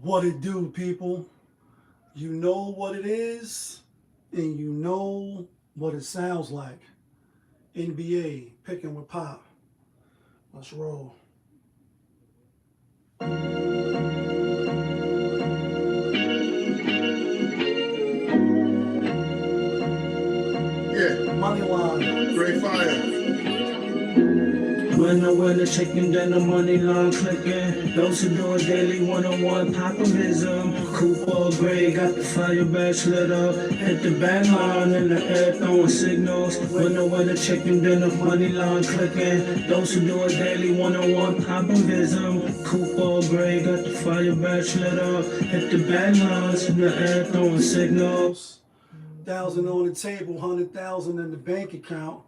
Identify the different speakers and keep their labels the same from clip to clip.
Speaker 1: What it do, people? You know what it is, and you know what it sounds like. NBA picking with Pop. Let's roll.
Speaker 2: Yeah,
Speaker 1: Money line.
Speaker 2: Great Fire.
Speaker 3: When I win the chicken, then the money line clicking. Those who do it daily, one-on-one populism. Cooper Gray got the fire badge lit up. Hit the band line in the air, throwing signals. When I win the chicken, then the money line clicking. Those who do it daily, one-on-one populism. Cooper Gray got the fire badge lit up. Hit the band lines in the air, throwing signals.
Speaker 1: 1,000 on the table, 100,000 in the bank account.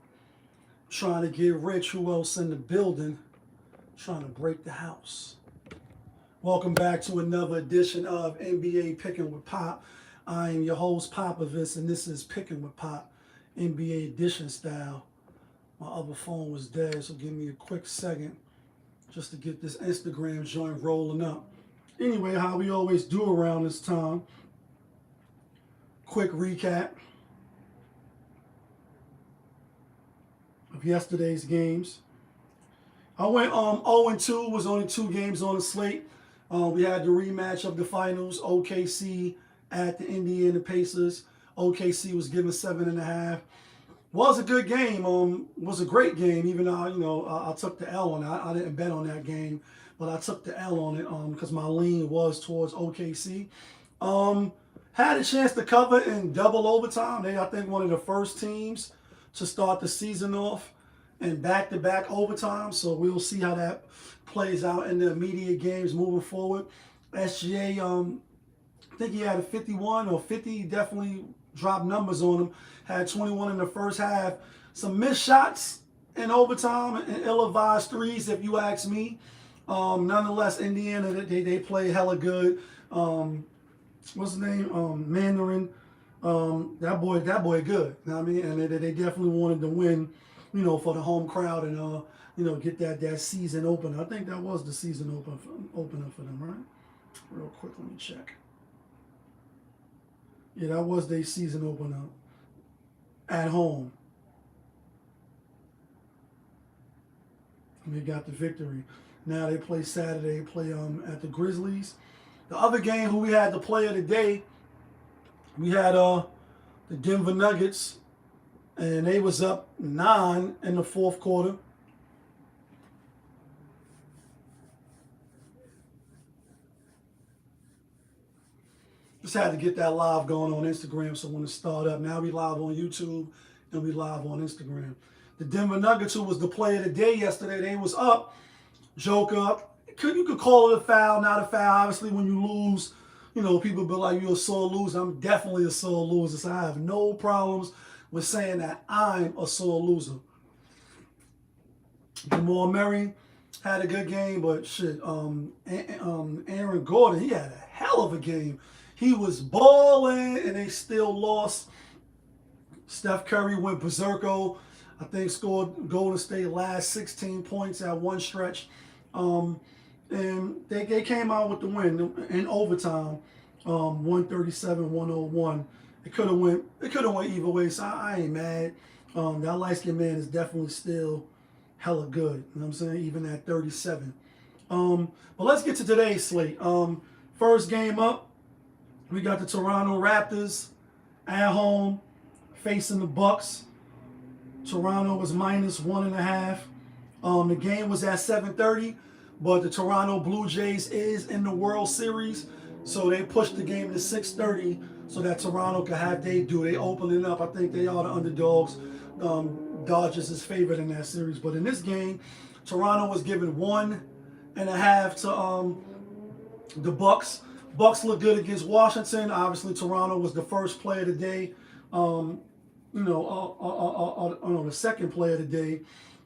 Speaker 1: Trying to get rich. Who else in the building? Trying to break the house. Welcome back to another edition of NBA Picking with Pop. I am your host, Popovich, and this is Picking with Pop, NBA edition style. My other phone was dead, so give me a quick second just to get this Instagram joint rolling up. Anyway, how we always do around this time. Quick recap of yesterday's games. I went 0-2, was only 2 games on the slate. We had the rematch of the finals, OKC at the Indiana Pacers. OKC was given 7.5. Was a good game. Was a great game, even though I took the L on it. I didn't bet on that game, but I took the L on it because my lean was towards OKC. Had a chance to cover in double overtime. They, I think, one of the first teams to start the season off in back-to-back overtime. So we'll see how that plays out in the immediate games moving forward. JaY, I think he had a 51 or 50. Definitely dropped numbers on him. Had 21 in the first half. Some missed shots in overtime and ill-advised threes, if you ask me. Nonetheless, Indiana, they play hella good. What's his name? Mandarin. That boy good. You know what I mean? And they definitely wanted to win, for the home crowd and get that season opener. I think that was the season opener for them, right? Real quick, let me check. Yeah, that was their season opener at home. And they got the victory. Now they play Saturday, play at the Grizzlies. The other game who we had the player of the day, we had the Denver Nuggets, and they was up 9 in the fourth quarter. Just had to get that live going on Instagram, so when it start up, now we live on YouTube and we live on Instagram. The Denver Nuggets, who was the player of the day yesterday, they was up, joke up. You could call it a foul, not a foul. Obviously, when you lose, people be like, you're a sore loser. I'm definitely a sore loser, so I have no problems with saying that I'm a sore loser. Jamal Murray had a good game, but shit, Aaron Gordon, he had a hell of a game. He was balling, and they still lost. Steph Curry went berserko. I think scored Golden State last 16 points at one stretch. And they came out with the win in overtime, 137-101. It could have went either way, so I ain't mad. That light-skinned man is definitely still hella good. You know what I'm saying? Even at 37. But let's get to today's slate. First game up, we got the Toronto Raptors at home facing the Bucks. Toronto was -1.5. The game was at 7:30. But the Toronto Blue Jays is in the World Series, so they pushed the game to 6:30 so that Toronto could have they opening up. I think they are the underdogs. Dodgers is favored in that series. But in this game, Toronto was given 1.5 to the Bucks. Bucks look good against Washington. Obviously, Toronto was the first player of the day. The second player of the day.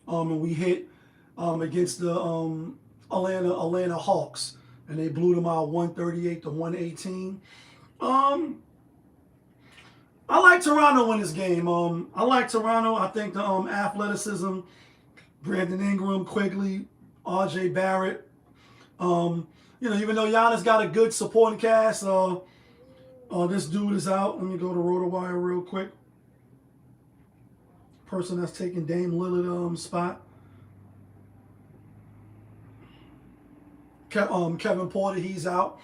Speaker 1: And we hit against the Atlanta Hawks, and they blew them out 138-118. I like Toronto in this game. I like Toronto. I think the athleticism, Brandon Ingram, Quigley, RJ Barrett, Even though Giannis got a good supporting cast, this dude is out. Let me go to RotoWire real quick. Person that's taking Dame Lillard spot. Kevin Porter, he's out.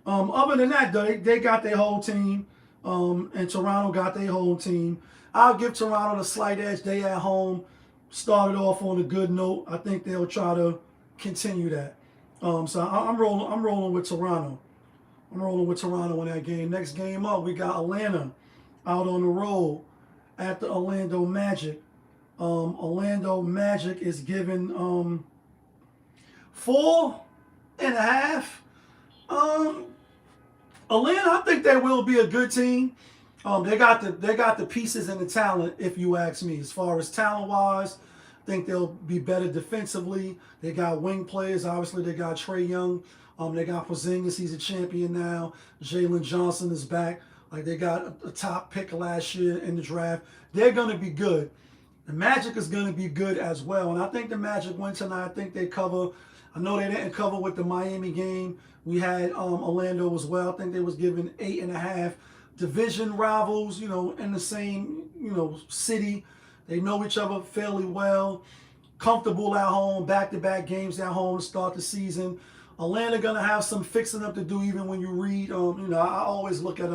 Speaker 1: Other than that, though, they got their whole team, and Toronto got their whole team. I'll give Toronto the slight edge. They at home started off on a good note. I think they'll try to continue that. So I'm rolling with Toronto. I'm rolling with Toronto in that game. Next game up, we got Atlanta out on the road at the Orlando Magic. Orlando Magic is given 4.5. Atlanta, I think they will be a good team. They got the pieces and the talent, if you ask me. As far as talent wise, I think they'll be better defensively. They got wing players. Obviously, they got Trae Young. They got Porzingis. He's a champion now. Jalen Johnson is back. Like, they got a top pick last year in the draft. They're going to be good. The Magic is going to be good as well. And I think the Magic win tonight. I think they cover. I know they didn't cover with the Miami game. We had Orlando as well. I think they was given 8.5. Division rivals, in the same, city. They know each other fairly well. Comfortable at home, back-to-back games at home to start the season. Atlanta going to have some fixing up to do even when you read. I always look at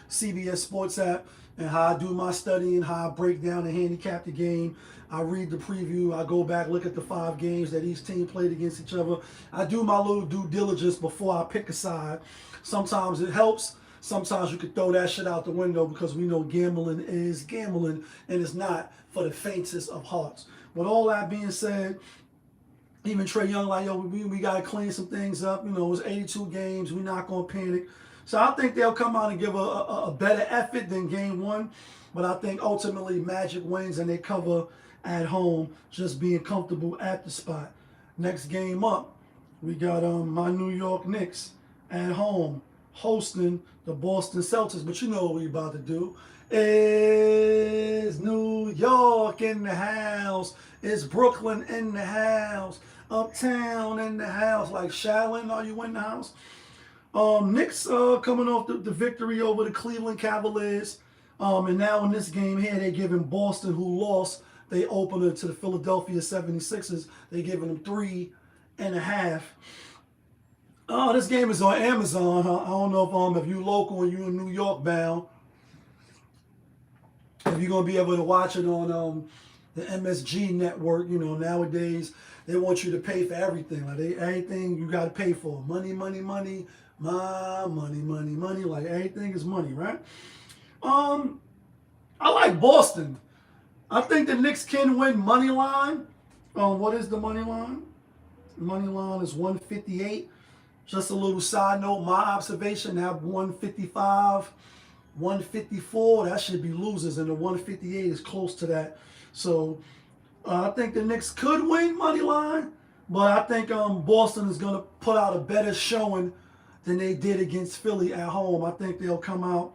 Speaker 1: CBS Sports app and how I do my studying, how I break down and handicap the game. I read the preview. I go back, look at the 5 games that each team played against each other. I do my little due diligence before I pick a side. Sometimes it helps. Sometimes you could throw that shit out the window because we know gambling is gambling and it's not for the faintest of hearts. With all that being said, even Trae Young, like, we got to clean some things up. It was 82 games. We're not going to panic. So I think they'll come out and give a better effort than game 1. But I think ultimately Magic wins and they cover at home, just being comfortable at the spot. Next game up, we got my New York Knicks at home hosting the Boston Celtics. But you know what we about to do. It's New York in the house. It's Brooklyn in the house. Uptown in the house. Like, Shaolin, are you in the house? Knicks coming off the victory over the Cleveland Cavaliers. And now in this game here, they're giving Boston, who lost they opener to the Philadelphia 76ers, they're giving them 3.5. Oh, this game is on Amazon. I don't know if you local and you in New York bound, if you're going to be able to watch it on the MSG network. Nowadays, they want you to pay for everything. Like, everything you got to pay for. Money, money, money. My money, money, money. Like, everything is money, right? I like Boston. I think the Knicks can win money line. What is the money line? The money line is 158. Just a little side note, my observation, that 155, 154, that should be losers, and the 158 is close to that. So I think the Knicks could win money line, but I think Boston is going to put out a better showing than they did against Philly at home. I think they'll come out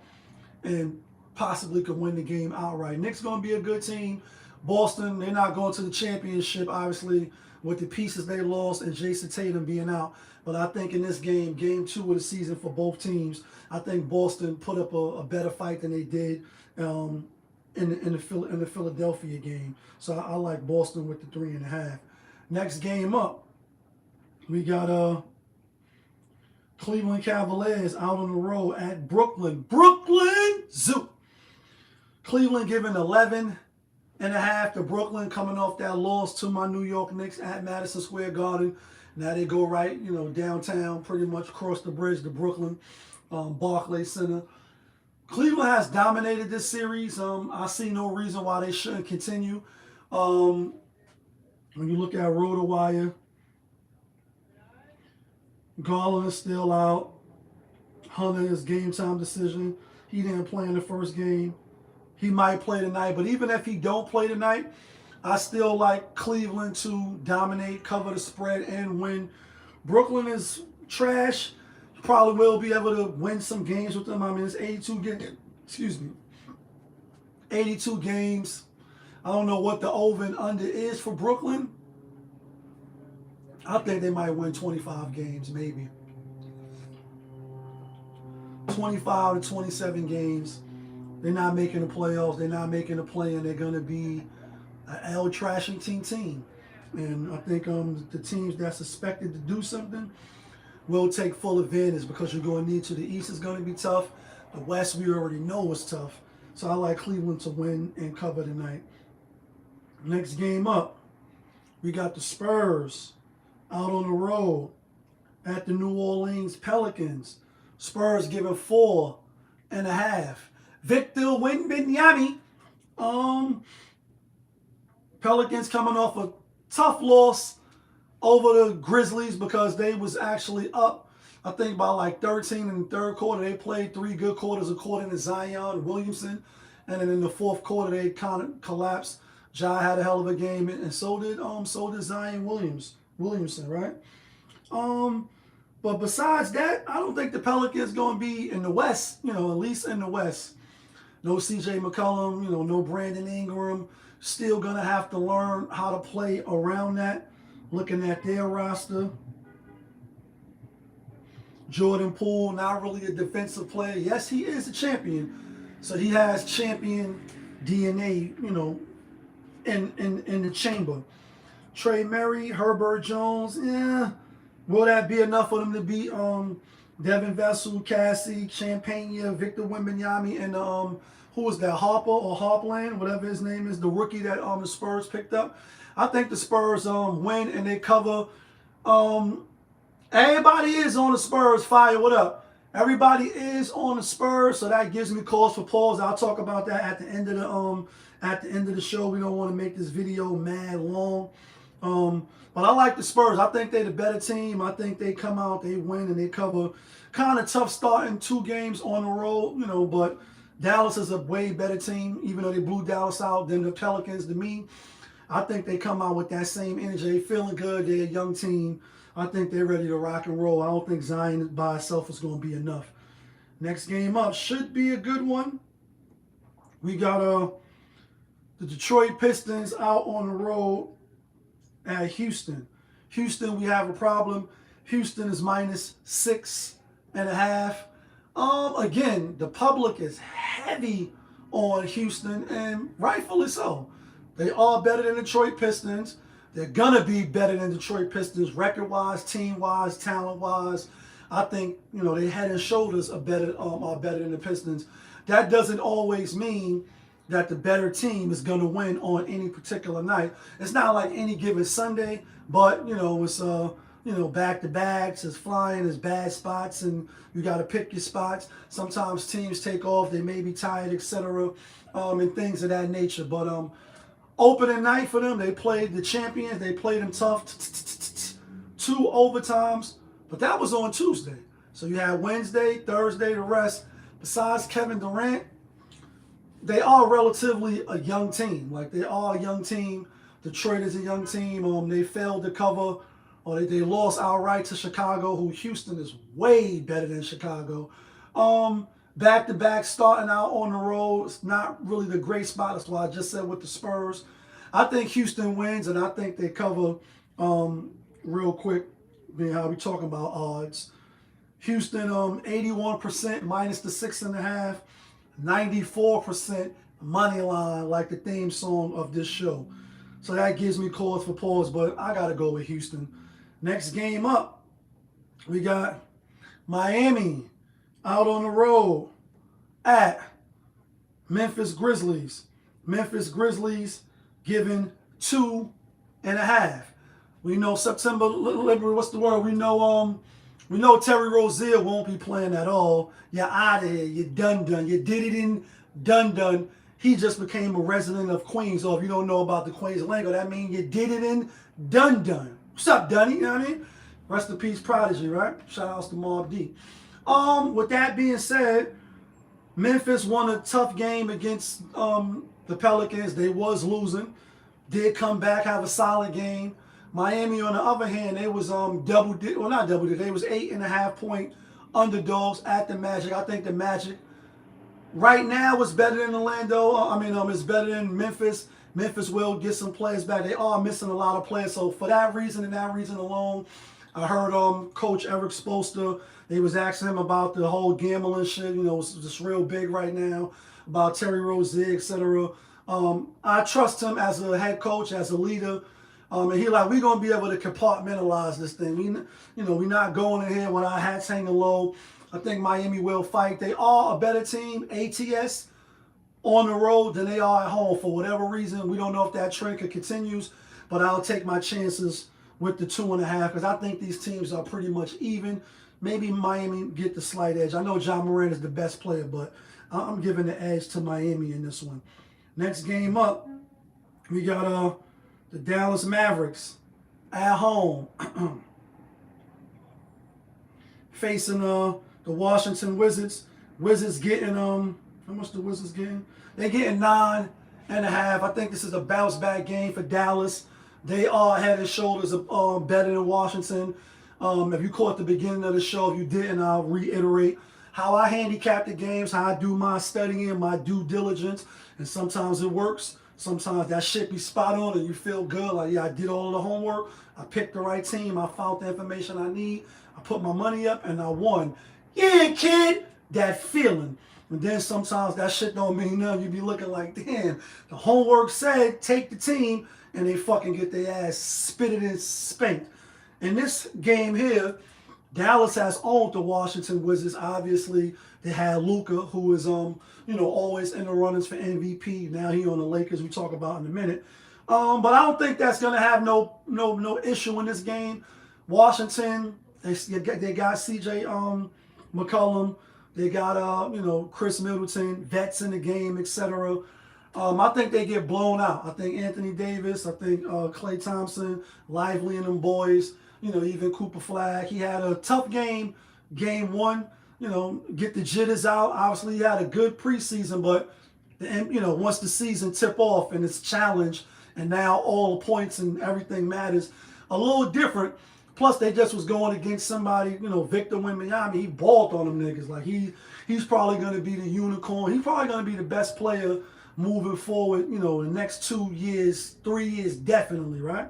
Speaker 1: and possibly could win the game outright. Knicks going to be a good team. Boston, they're not going to the championship, obviously, with the pieces they lost and Jason Tatum being out. But I think in this game, game 2 of the season for both teams, I think Boston put up a better fight than they did in the Philadelphia game. So I like Boston with the 3.5. Next game up, we got Cleveland Cavaliers out on the road at Brooklyn. Brooklyn Zoo. Cleveland giving 11.5 to Brooklyn, coming off that loss to my New York Knicks at Madison Square Garden. Now they go right, downtown, pretty much across the bridge to Brooklyn, Barclays Center. Cleveland has dominated this series. I see no reason why they shouldn't continue. When you look at RotoWire, Garland is still out. Hunter is game time decision. He didn't play in the first game. He might play tonight, but even if he don't play tonight, I still like Cleveland to dominate, cover the spread, and win. Brooklyn is trash. You probably will be able to win some games with them. I mean, it's 82 games. Excuse me. 82 games. I don't know what the over and under is for Brooklyn. I think they might win 25 games, maybe 25 to 27 games. They're not making the playoffs. They're not making the play, and they're gonna be an L trashing team. And I think the teams that's expected to do something will take full advantage because you're going to need to. The East is going to be tough. The West we already know is tough. So I like Cleveland to win and cover tonight. Next game up, we got the Spurs out on the road at the New Orleans Pelicans. Spurs giving 4.5. Victor Wembanyama. Pelicans coming off a tough loss over the Grizzlies because they was actually up, I think, by like 13 in the third quarter. They played 3 good quarters according to Zion Williamson. And then in the fourth quarter, they kind of collapsed. JaY had a hell of a game, and so did Zion Williamson, right? But besides that, I don't think the Pelicans going to be in the West, at least in the West. No CJ McCollum, no Brandon Ingram. Still going to have to learn how to play around that. Looking at their roster. Jordan Poole, not really a defensive player. Yes, he is a champion. So he has champion DNA, in the chamber. Trey Murray, Herbert Jones, will that be enough for them to beat Devin Vassell, Cassie, Champagne, Victor Wembanyama, and who was that, Harper or Harpland, whatever his name is, the rookie that the Spurs picked up. I think the Spurs win and they cover. Everybody is on the Spurs. Fire, what up? Everybody is on the Spurs, so that gives me cause for pause. I'll talk about that at the end of the show. We don't want to make this video mad long. But I like the Spurs. I think they're the better team. I think they come out, they win, and they cover. Kind of tough starting 2 games on the road, but Dallas is a way better team, even though they blew Dallas out than the Pelicans. To me, I think they come out with that same energy. They feeling good. They're a young team. I think they're ready to rock and roll. I don't think Zion by itself is going to be enough. Next game up should be a good one. We got the Detroit Pistons out on the road at Houston. Houston, we have a problem. Houston is -6.5. Again, the public is heavy on Houston, and rightfully so. They are better than Detroit Pistons. They're gonna be better than Detroit Pistons, record-wise, team-wise, talent-wise. I think they head and shoulders are better than the Pistons. That doesn't always mean that the better team is gonna win on any particular night. It's not like any given Sunday, but it's back-to-backs, it's flying, it's bad spots, and you got to pick your spots. Sometimes teams take off, they may be tired, etc., and things of that nature. But opening night for them, they played the champions, they played them tough, 2 overtimes, but that was on Tuesday. So you had Wednesday, Thursday, the rest. Besides Kevin Durant, they are relatively a young team. Like, they are a young team. Detroit is a young team. They failed to cover, or they lost outright to Chicago, who Houston is way better than Chicago. Back-to-back starting out on the road. It's not really the great spot. That's why I just said with the Spurs. I think Houston wins, and I think they cover real quick, being how we talking about odds. Houston 81% minus the 6.5, 94% money line, like the theme song of this show. So that gives me cause for pause, but I got to go with Houston. Next game up, we got Miami out on the road at Memphis Grizzlies. Memphis Grizzlies giving 2.5. We know September, what's the word? We know Terry Rozier won't be playing at all. You're out of here. You're done. You did it in done. He just became a resident of Queens. So if you don't know about the Queens lingo, that means you did it in done. What's up, Dunny? You know what I mean? Rest in peace, Prodigy, right? Shout outs to Mob D. With that being said, Memphis won a tough game against the Pelicans. They was losing. Did come back, have a solid game. Miami, on the other hand, they was not double digit. They was 8.5-point underdogs at the Magic. I think the Magic right now is better than Orlando. It's better than Memphis. Memphis will get some players back. They are missing a lot of players. So for that reason and that reason alone, I heard Coach Eric Spoelstra, they was asking him about the whole gambling shit. You know, it's just real big right now about Terry Rozier, etc. I trust him as a head coach, as a leader. And he like, we're going to be able to compartmentalize this thing. We're not going in here with our hats hanging low. I think Miami will fight. They are a better team, ATS, on the road than they are at home for whatever reason. We don't know if that trend continues, but I'll take my chances with the 2.5 because I think these teams are pretty much even. Maybe Miami get the slight edge. I know Ja Morant is the best player, but I'm giving the edge to Miami in this one. Next game up, we got the Dallas Mavericks at home facing the Washington Wizards. Wizards getting how much the Wizards getting? They're getting 9.5. I think this is a bounce back game for Dallas. They are head and shoulders better than Washington. If you caught the beginning of the show, if you didn't, I'll reiterate how I handicap the games, how I do my studying, my due diligence, and sometimes it works. Sometimes that shit be spot on and you feel good. Like, yeah, I did all of the homework. I picked the right team. I found the information I need. I put my money up and I won. Yeah, kid, that feeling. And then sometimes that shit don't mean nothing. You be looking like, damn, the homework said take the team, and they fucking get their ass spitted and spanked. In this game here, Dallas has owned the Washington Wizards. Obviously, they had Luka, who is always in the runnings for MVP. Now he on the Lakers. We talk about in a minute. But I don't think that's gonna have no issue in this game. Washington, they got CJ McCollum. They got Chris Middleton, vets in the game, etc. I think they get blown out. I think Anthony Davis, I think Klay Thompson, Lively and them boys, even Cooper Flag. He had a tough game one, get the jitters out. Obviously, he had a good preseason, but, once the season tip off and it's challenged and now all the points and everything matters, a little different. Plus, they just was going against somebody, Victor Wembanyama. He balled on them niggas. Like, he's probably going to be the unicorn. He's probably going to be the best player moving forward, the next 2 years, 3 years, definitely, right?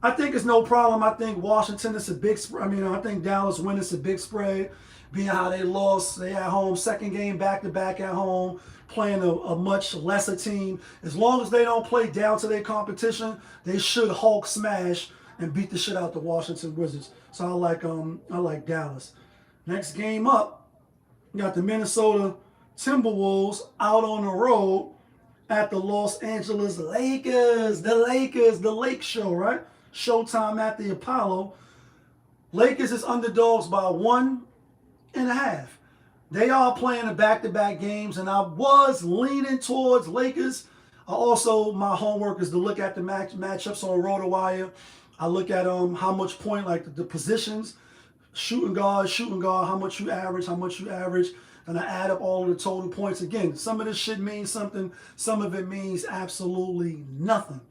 Speaker 1: I think it's no problem. I think Washington is a big spread. I think Dallas win is a big spread, being how they lost. They at home, second game back-to-back at home, playing a much lesser team. As long as they don't play down to their competition, they should Hulk smash and beat the shit out the Washington Wizards. So I like Dallas. Next game up, we got the Minnesota Timberwolves out on the road at the Los Angeles Lakers. The Lake Show, right? Showtime at the Apollo. Lakers is underdogs by 1.5. They are playing a back-to-back games, and I was leaning towards Lakers. Also, my homework is to look at the matchups on RotoWire. I look at how much point, like the positions, shooting guard, how much you average, and I add up all of the total points. Again, some of this shit means something, some of it means absolutely nothing.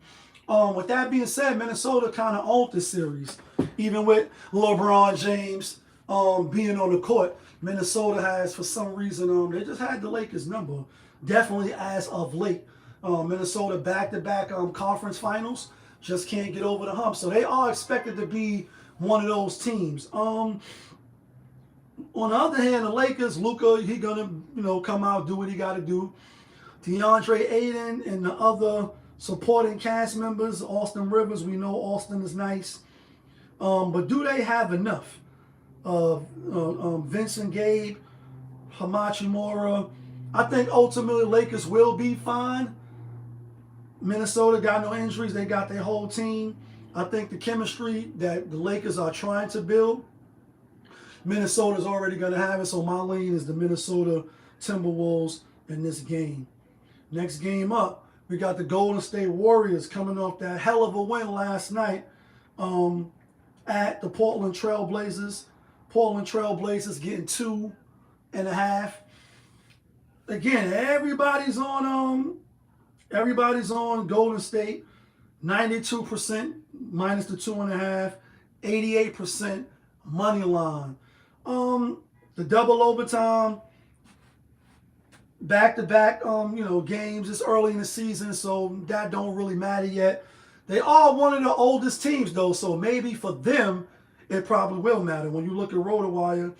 Speaker 1: With that being said, Minnesota kind of owned this series. Even with LeBron James being on the court, Minnesota has, for some reason, they just had the Lakers number. Definitely as of late. Minnesota back-to-back conference finals. Just can't get over the hump. So they are expected to be one of those teams. On the other hand, the Lakers, Luka, he gonna come out, do what he got to do. DeAndre Ayton and the other supporting cast members, Austin Rivers, we know Austin is nice. But do they have enough? Vincent Gabe, Hachimura. I think ultimately Lakers will be fine. Minnesota got no injuries. They got their whole team. I think the chemistry that the Lakers are trying to build, Minnesota's already going to have it. So my lean is the Minnesota Timberwolves in this game. Next game up, we got the Golden State Warriors coming off that hell of a win last night at the Portland Trail Blazers. Portland Trail Blazers getting 2.5. Again, everybody's on Golden State. 92% minus the 2.5. 88% money line. The double overtime. back-to-back games. It's early in the season, so that don't really matter yet. They are one of the oldest teams though, so maybe for them it probably will matter. When you look at RotoWire,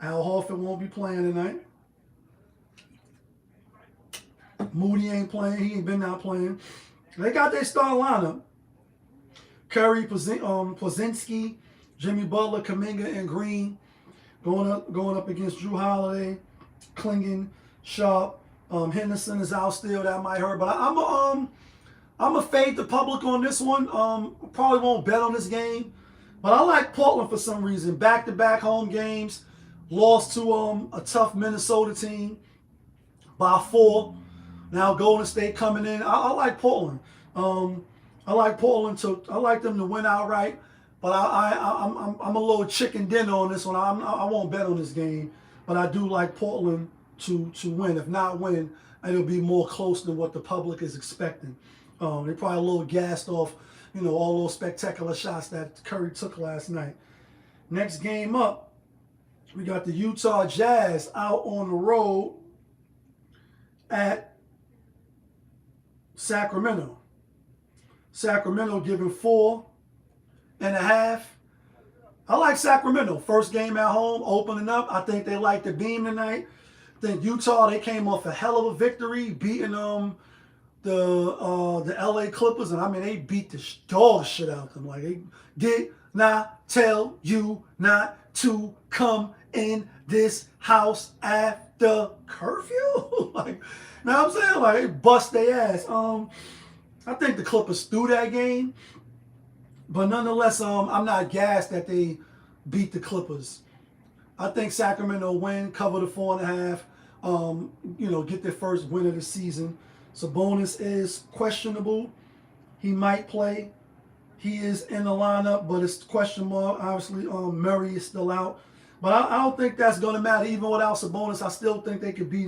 Speaker 1: Al Horford won't be playing tonight. Moody ain't playing. He ain't been out playing. They got their star lineup. Curry, Pozinski, Jimmy Butler, Kuminga, and Green going up against Drew Holiday, Klingon, Sharp. Henderson is out still. That might hurt, but I'm a fade the public on this one. Probably won't bet on this game, but I like Portland for some reason. Back-to-back home games, lost to a tough Minnesota team by 4. Now Golden State coming in. I like Portland. I like them to win outright, but I'm a little chicken dinner on this one. I won't bet on this game, but I do like Portland to win. If not win, it'll be more close than what the public is expecting. They're probably a little gassed off, all those spectacular shots that Curry took last night. Next game up, we got the Utah Jazz out on the road at Sacramento. Sacramento giving 4.5. I like Sacramento. First game at home, opening up. I think they like the beam tonight. I think Utah, they came off a hell of a victory, beating the LA Clippers, and I mean they beat the dog shit out of them. Like, they did not tell you not to come in this house after curfew. Like, know what I'm saying? Like, they bust their ass. I think the Clippers threw that game, but nonetheless, I'm not gassed that they beat the Clippers. I think Sacramento win, cover the 4.5. Get their first win of the season. Sabonis is questionable. He might play. He is in the lineup, but it's question mark. Obviously, Murray is still out, but I don't think that's going to matter. Even without Sabonis, I still think they could beat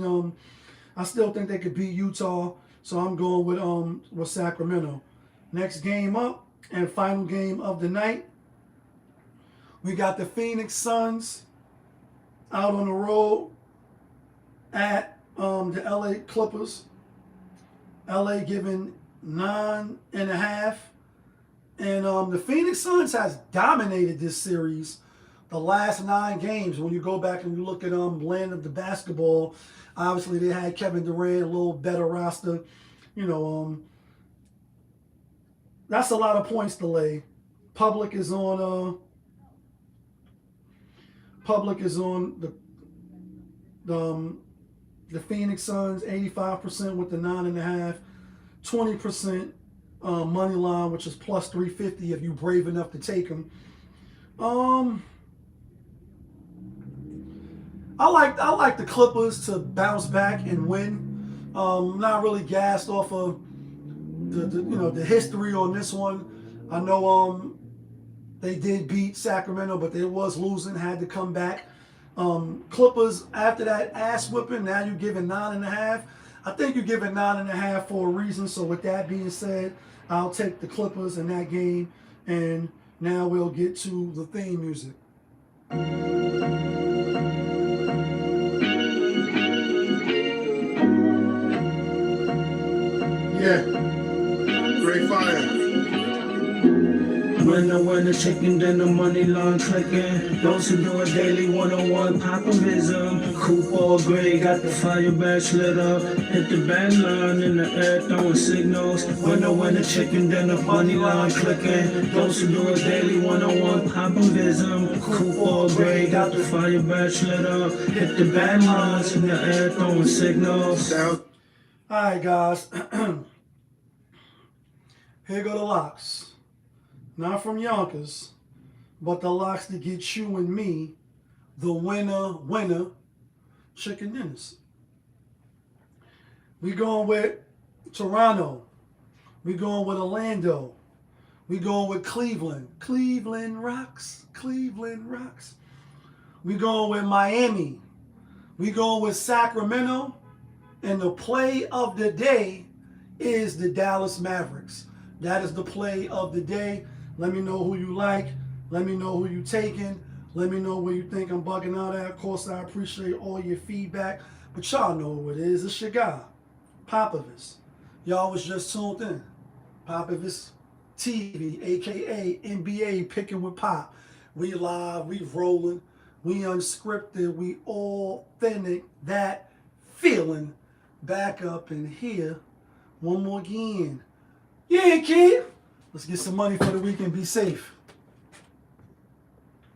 Speaker 1: Utah. So I'm going with Sacramento. Next game up and final game of the night. We got the Phoenix Suns out on the road at the LA Clippers. LA giving 9.5. And the Phoenix Suns has dominated this series the last 9 games. When you go back and you look at land of the basketball, obviously they had Kevin Durant, a little better roster. That's a lot of points to lay. Public is on the Phoenix Suns, 85% with the 9.5, 20% money line, which is plus 350 if you're brave enough to take them. I like the Clippers to bounce back and win. Not really gassed off of the history on this one. I know they did beat Sacramento, but they was losing, had to come back. Clippers, after that ass whipping, now you're giving 9.5. I think you're giving 9.5 for a reason. So with that being said, I'll take the Clippers in that game. And now we'll get to the theme music.
Speaker 2: Yeah, great fire.
Speaker 3: When the chicken, then the money line clicking. Those who do it daily, 101 populism. Coupe all gray, got the fire badge lit up. Hit the band line in the air, throwing signals. When the chicken, then the money line clicking. Those who do it daily, 101 populism. Coupe all gray, got the fire badge lit up. Hit the band lines in the air, throwing signals.
Speaker 1: All right, guys. Here go the locks. Not from Yonkers, but the locks to get you and me the winner chicken dinners. We going with Toronto. We going with Orlando. We going with Cleveland. Cleveland rocks. Cleveland rocks. We going with Miami. We going with Sacramento. And the play of the day is the Dallas Mavericks. That is the play of the day. Let me know who you like. Let me know who you taking. Let me know where you think I'm bugging out at. Of course, I appreciate all your feedback. But y'all know who it is. It's your guy, Popovich. Y'all was just tuned in. Popovich TV, aka NBA Picking with Pop. We live, we rolling, we unscripted, we authentic. That feeling back up in here. One more again. Yeah, kid. Let's get some money for the weekend. Be safe.